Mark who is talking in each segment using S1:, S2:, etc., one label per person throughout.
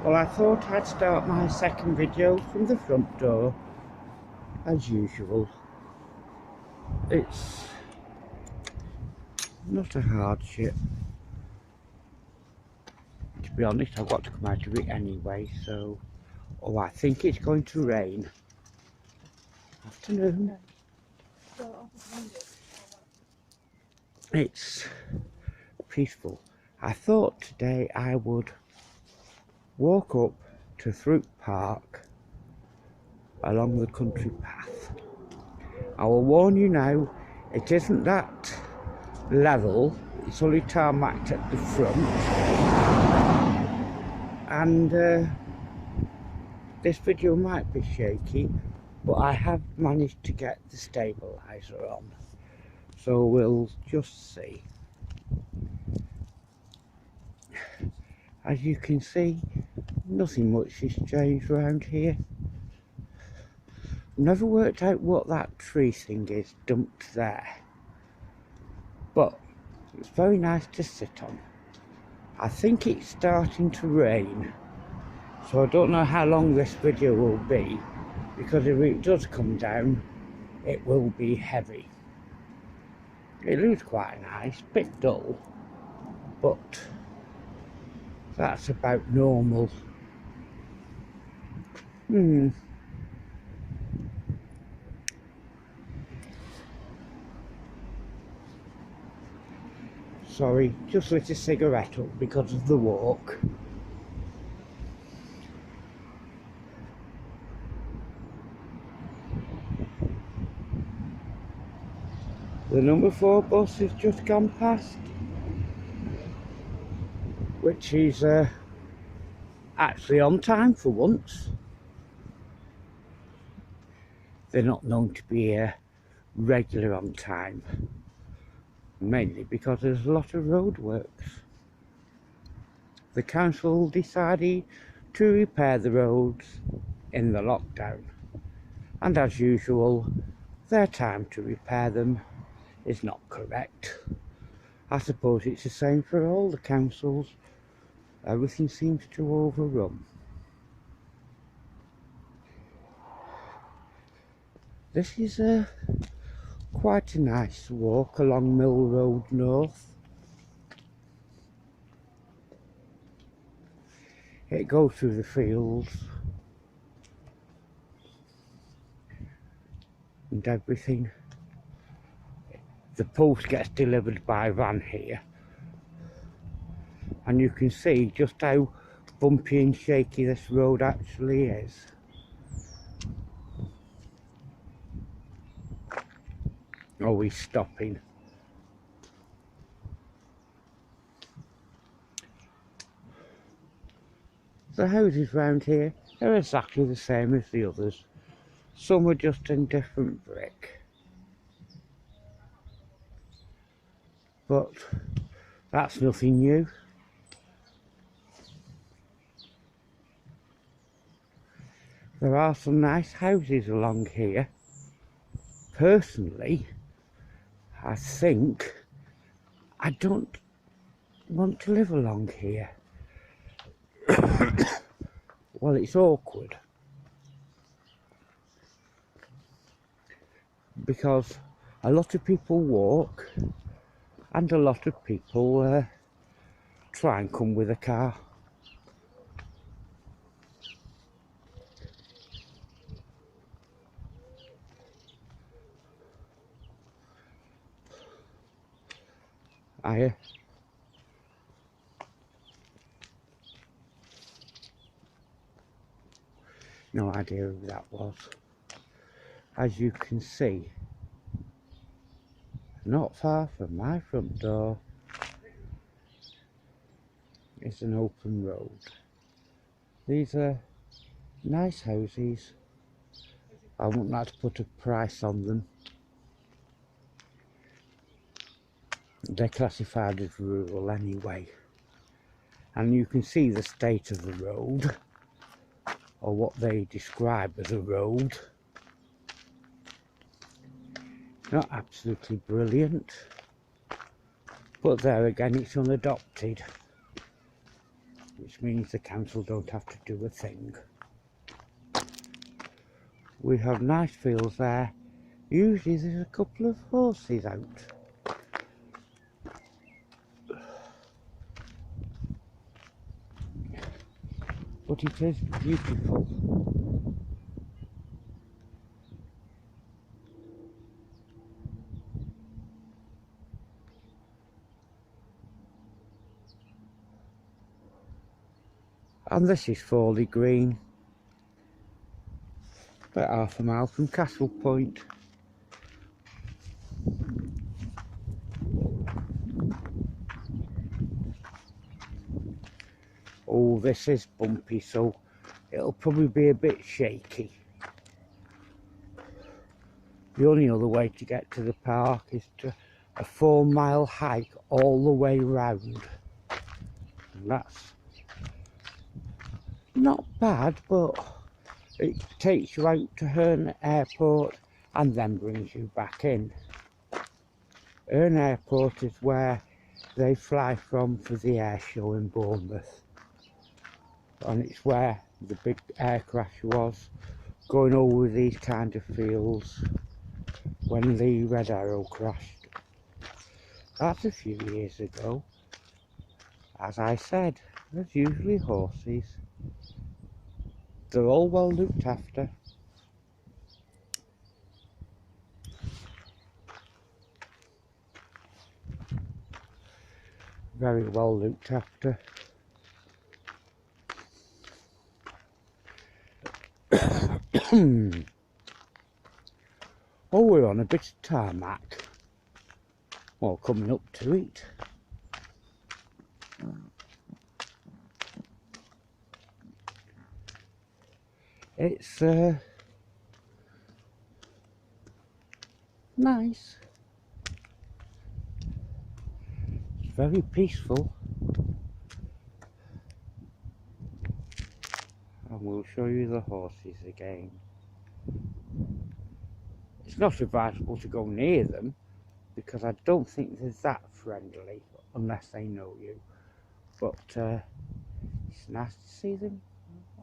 S1: Well, I thought I'd start my second video from the front door, as usual. It's not a hardship. To be honest, I've got to come out of it anyway, so... Oh, I think it's going to rain. Afternoon. It's peaceful. I thought today I would walk up to Throop Park along the country path. I will warn you now, it isn't that level, it's only tarmacked at the front, and this video might be shaky, but I have managed to get the stabiliser on, so we'll just see. As you can see, nothing much has changed around here. Never worked out what that tree thing is dumped there, but it's very nice to sit on. I think it's starting to rain, so I don't know how long this video will be, because if it does come down it will be heavy. It looks quite nice, bit dull, but that's about normal. Sorry, just lit a cigarette up because of the walk. The number 4 bus has just gone past, which is actually on time for once. They're not known to be regular on time, mainly because there's a lot of roadworks. The council decided to repair the roads in the lockdown, and as usual, their time to repair them is not correct. I suppose it's the same for all the councils. Everything seems to overrun. This is quite a nice walk along Mill Road North. It goes through the fields and everything. The post gets delivered by van here, and you can see just how bumpy and shaky this road actually is. Oh, he's stopping. The houses round here are exactly the same as the others. Some are just in different brick. But that's nothing new. There are some nice houses along here. Personally, I think I don't want to live along here. Well, it's awkward because a lot of people walk and a lot of people try and come with a car. No idea who that was. As you can see, not far from my front door is an open road. These are nice houses. I wouldn't like to put a price on them. They're classified as rural anyway. And you can see the state of the road, or what they describe as a road. Not absolutely brilliant, but there again it's unadopted. which means the council don't have to do a thing. We have nice fields there. Usually there's a couple of horses out. But it is beautiful. And this is Fawley Green, about half a mile from Castle Point. Oh, this is bumpy, so it'll probably be a bit shaky. The only other way to get to the park is to a 4-mile hike all the way round. And that's not bad, but it takes you out to Herne Airport and then brings you back in. Herne Airport is where they fly from for the air show in Bournemouth. And it's where the big air crash was, going over these kind of fields when the Red Arrow crashed. That's a few years ago. As I said, there's usually horses. They're all well looked after. Very well looked after. Oh, we're on a bit of tarmac. Well, coming up to it. It's nice. It's very peaceful. And we'll show you the horses again. It's not advisable to go near them because I don't think they're that friendly unless they know you. But it's nice to see them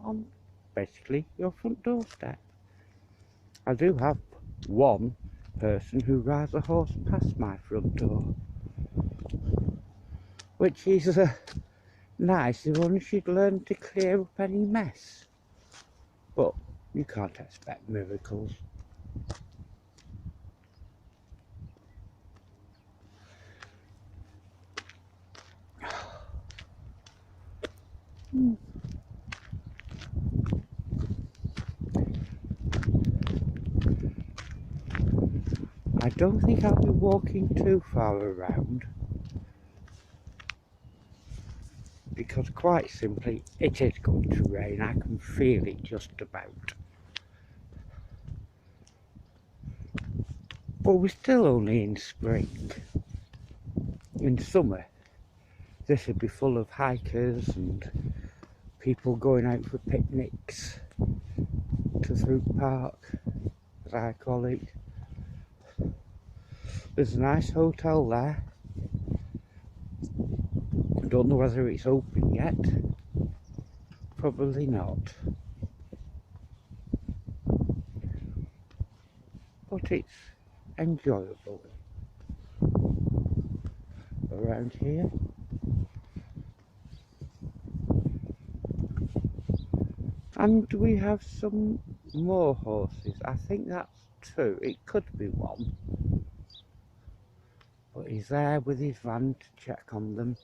S1: on basically your front doorstep. I do have one person who rides a horse past my front door, which is nice if only she'd learn to clear up any mess. But you can't expect miracles. I don't think I'll be walking too far around because quite simply it is going to rain. I can feel it just about. But we're still only in spring. In summer this would be full of hikers and people going out for picnics to Throop Park, as I call it. There's a nice hotel there. I don't know whether it's open yet. Probably not. But it's enjoyable around here. And we have some more horses. I think that's 2. It could be 1. But he's there with his van to check on them.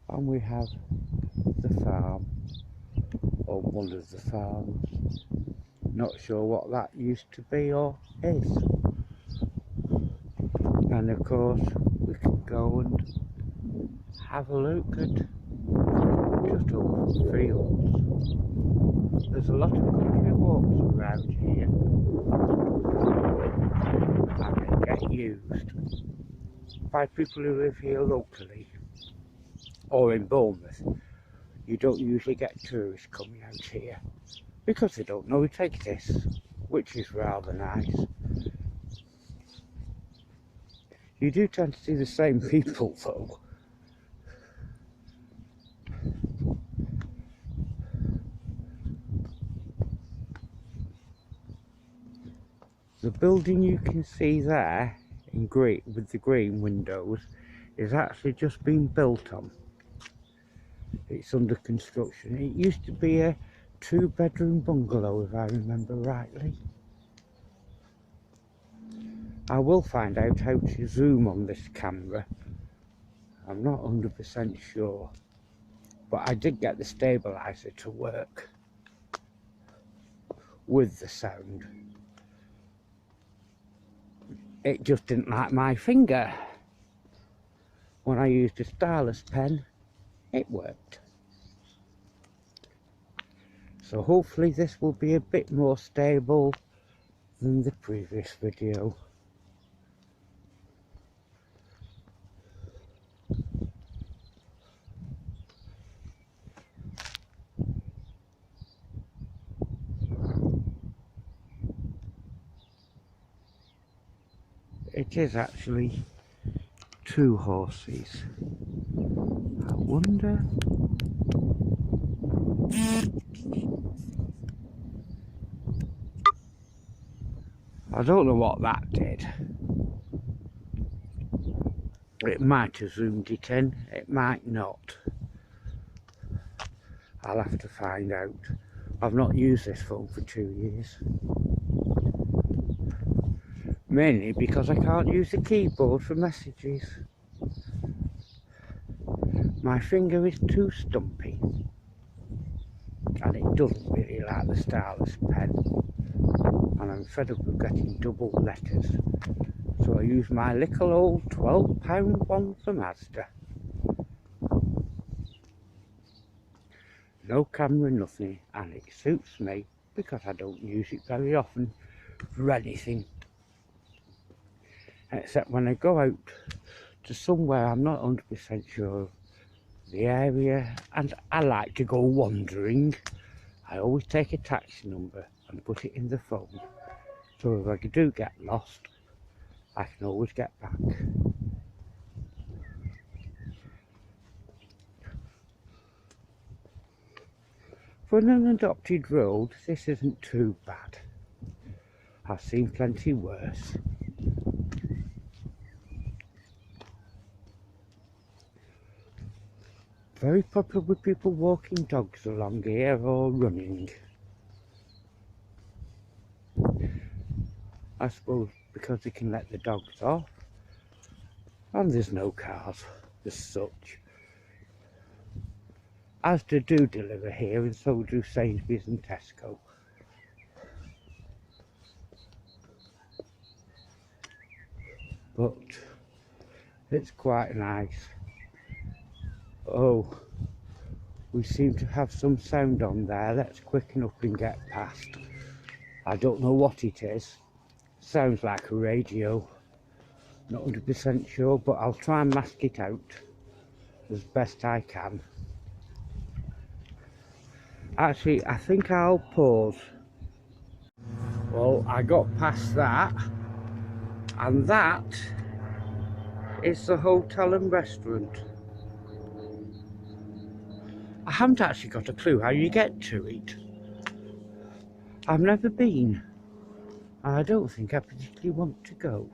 S1: And we have the farm, or one of the farms. Not sure what that used to be or is. And of course we can go and have a look at just open fields. There's a lot of country walks around here. And they get used by people who live here locally or in Bournemouth. You don't usually get tourists coming out here because they don't know it exists, which is rather nice. You do tend to see the same people though. The building you can see there in green with the green windows is actually just being built on. It's under construction. It used to be a 2-bedroom bungalow, if I remember rightly. I will find out how to zoom on this camera. I'm not 100% sure, but I did get the stabilizer to work with the sound. It just didn't like my finger. When I used a stylus pen, it worked. So hopefully this will be a bit more stable than the previous video. It is actually 2 horses. I wonder. I don't know what that did. It might have zoomed it in, it might not. I'll have to find out. I've not used this phone for 2 years. Mainly because I can't use the keyboard for messages. My finger is too stumpy. And it doesn't really like the stylus pen. And I'm fed up with getting double letters. So I use my little old £12 one from Asda. No camera, nothing, and it suits me because I don't use it very often for anything. Except when I go out to somewhere I'm not 100% sure of the area and I like to go wandering. I always take a taxi number and put it in the phone. So if I do get lost, I can always get back. For an unadopted road, this isn't too bad. I've seen plenty worse. Very popular with people walking dogs along here or running. I suppose because they can let the dogs off. And there's no cars as such. Asda do deliver here, and so do Sainsbury's and Tesco. But it's quite nice. Oh, we seem to have some sound on there. Let's quicken up and get past. I don't know what it is. Sounds like a radio. Not 100% sure, but I'll try and mask it out as best I can. Actually, I think I'll pause. Well, I got past that, and that is the hotel and restaurant. I haven't actually got a clue how you get to it. I've never been. I don't think I particularly want to go.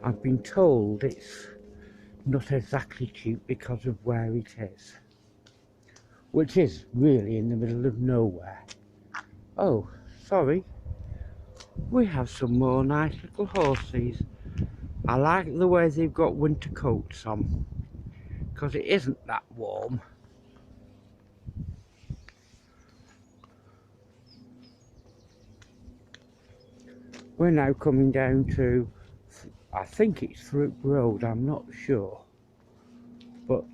S1: I've been told it's not exactly cheap because of where it is, which is really in the middle of nowhere. Oh, sorry. We have some more nice little horses. I like the way they've got winter coats on, because it isn't that warm. We're now coming down to, I think it's Throop Road, I'm not sure. But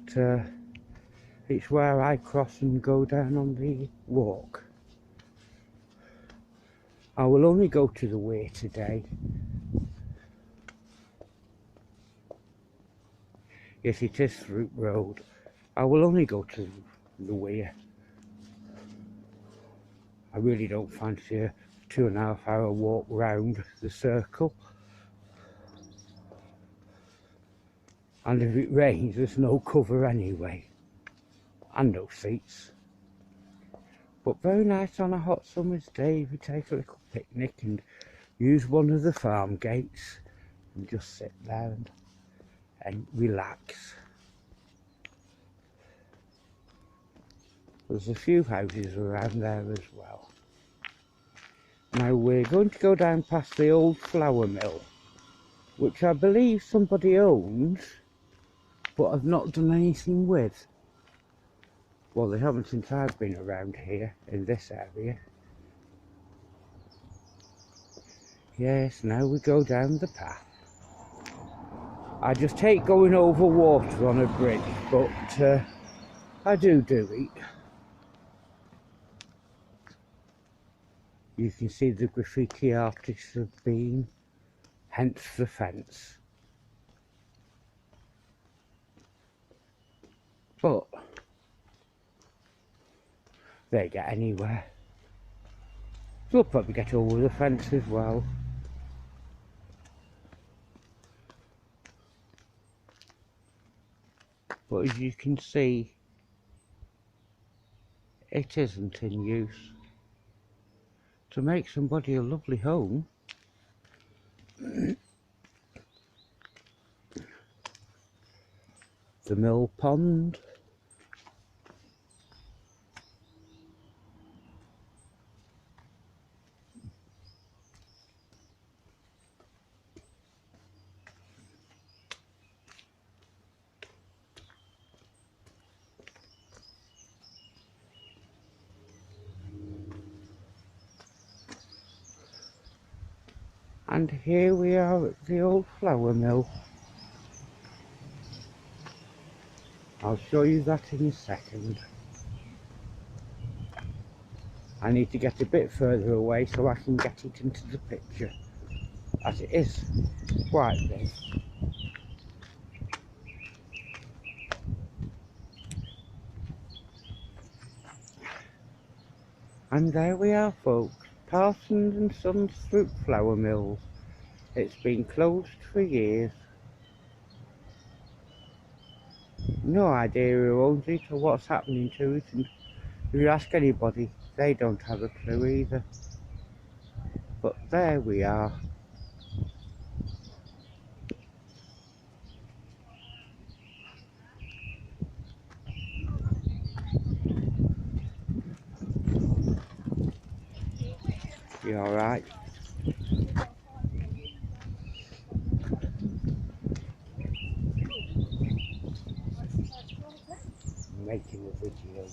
S1: it's where I cross and go down on the walk. I will only go to the weir today. Yes, it is Throop Road. I will only go to the weir. I really don't fancy a 2.5 hour walk round the circle. And if it rains, there's no cover anyway. And no seats. But very nice on a hot summer's day if you take a little picnic and use one of the farm gates and just sit there and relax. There's a few houses around there as well. Now we're going to go down past the old flour mill, which I believe somebody owns, but I've not done anything with. Well, they haven't since I've been around here in this area. Yes, now we go down the path. I just hate going over water on a bridge, but I do it. You can see the graffiti artists have been, hence the fence. But they get anywhere. We'll probably get over the fence as well. But as you can see, it isn't in use. To make somebody a lovely home, the mill pond, and here we are at the old flour mill. I'll show you that in a second. I need to get a bit further away so I can get it into the picture, as it is quite big. And there we are, folks, Parsons and Sons Throop flour mills. It's been closed for years. No idea who owns it or what's happening to it, and if you ask anybody, they don't have a clue either. But there we are. You alright? I'm making a video.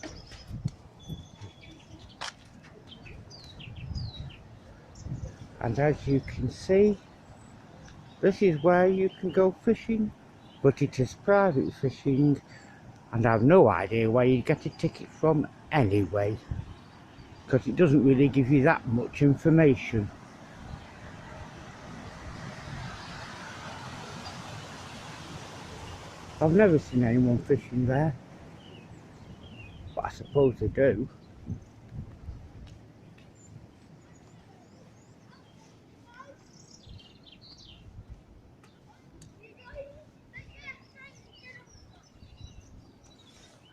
S1: And as you can see, this is where you can go fishing, but it is private fishing, and I have no idea where you get a ticket from anyway, because it doesn't really give you that much information. I've never seen anyone fishing there, but I suppose they do.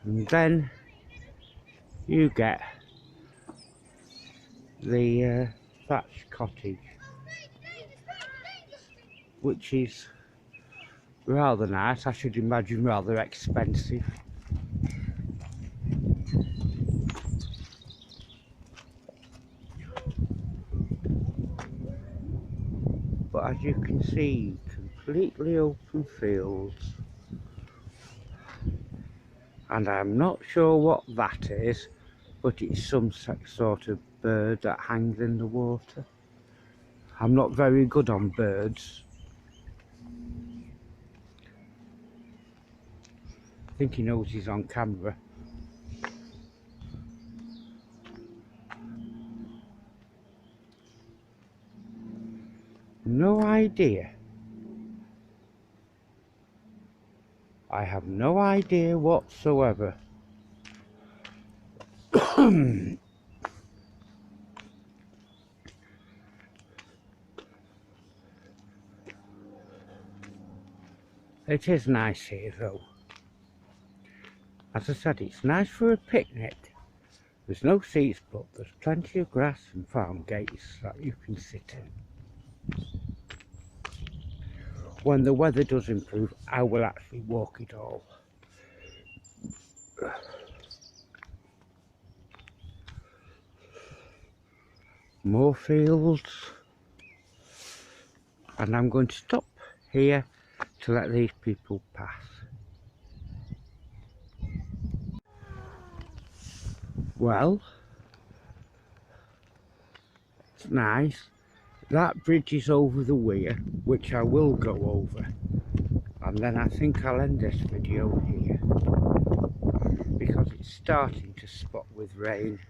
S1: And then you get the thatched cottage, which is rather nice. I should imagine rather expensive. But as you can see, completely open fields. And I'm not sure what that is, but it's some sort of bird that hangs in the water. I'm not very good on birds. I think he knows he's on camera. No idea. I have no idea whatsoever. It is nice here though. As I said, it's nice for a picnic, There's no seats, but there's plenty of grass and farm gates that you can sit in. When the weather does improve, I will actually walk it all. More fields, and I'm going to stop here to let these people pass. Well, it's nice. That bridge is over the weir, which I will go over, and then I think I'll end this video here because it's starting to spot with rain,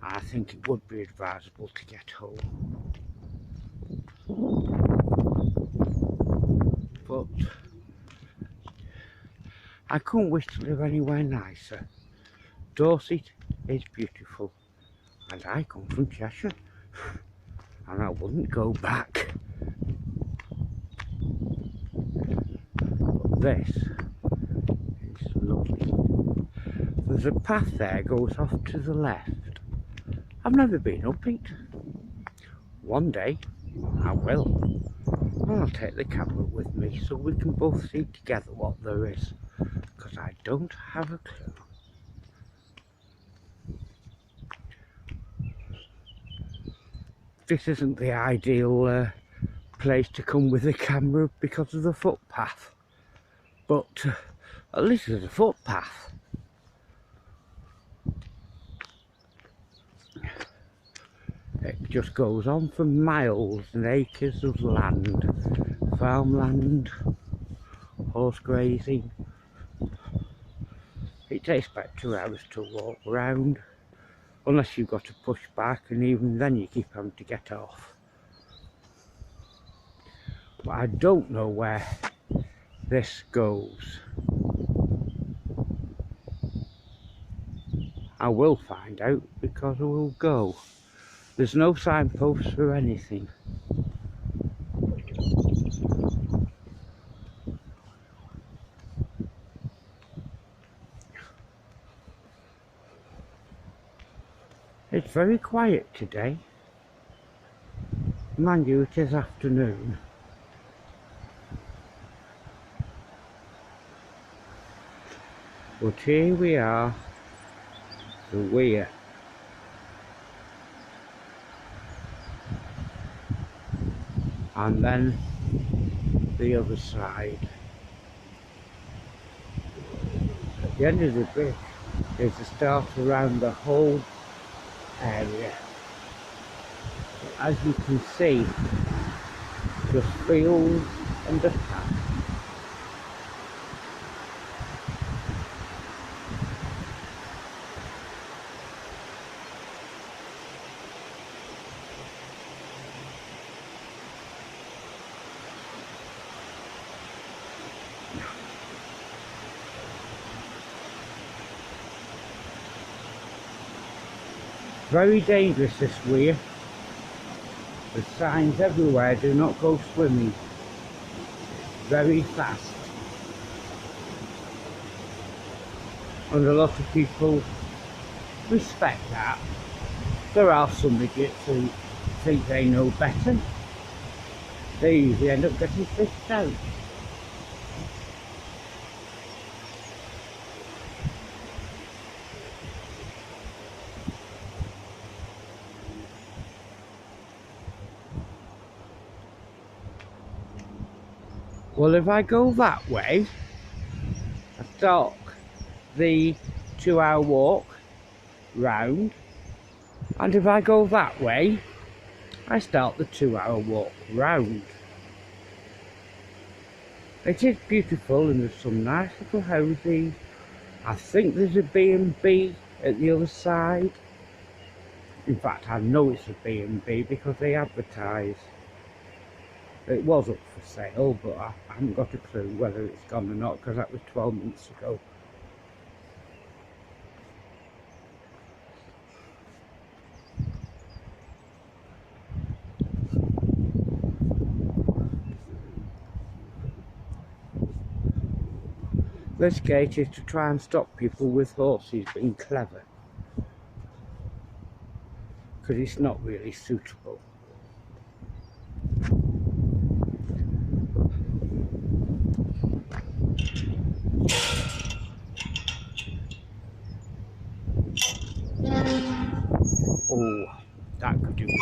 S1: and I think it would be advisable to get home. But I couldn't wish to live anywhere nicer. Dorset is beautiful, and I come from Cheshire, and I wouldn't go back. But this is lovely. There's a path there goes off to the left. I've never been up it. One day I will. And I'll take the camera with me so we can both see together what there is, because I don't have a clue. This isn't the ideal place to come with the camera because of the footpath, but at least there's a footpath. It just goes on for miles and acres of land, farmland, horse grazing. It takes about 2 hours to walk round, unless you've got to push back, and even then you keep having to get off. But I don't know where this goes. I will find out because I will go. There's no signposts or anything. It's very quiet today. Mind you, it is afternoon. But here we are, the weir. And then the other side. At the end of the bridge is a start around the whole area. As you can see, just fields and a path. Very dangerous, this weir. There's signs everywhere, do not go swimming. Very fast. And a lot of people respect that. There are some idiots who think they know better. They usually end up getting fished out. Well, if I go that way, I start the 2-hour walk round, and if I go that way, I start the 2-hour walk round. It is beautiful, and there's some nice little houses. I think there's a B&B at the other side. In fact, I know it's a B&B because they advertise. It was up for sale, but I haven't got a clue whether it's gone or not because that was 12 months ago. This gate is to try and stop people with horses being clever. because it's not really suitable. Oh, that could do it.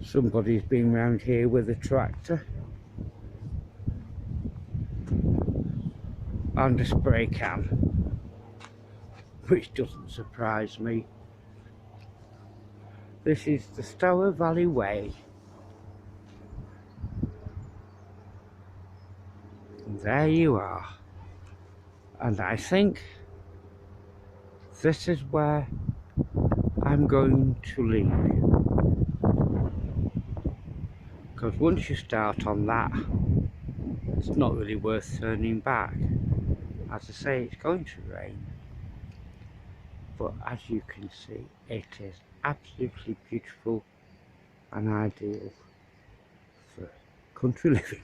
S1: Somebody's been round here with a tractor and a spray can, which doesn't surprise me. This is the Stour Valley Way. And there you are. And I think this is where I'm going to leave you. Because once you start on that, it's not really worth turning back. As I say, it's going to rain. But as you can see, it is absolutely beautiful and ideal for country living.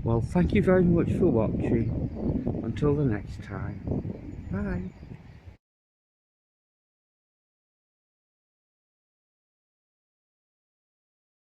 S1: Well, thank you very much for watching. Until the next time, bye.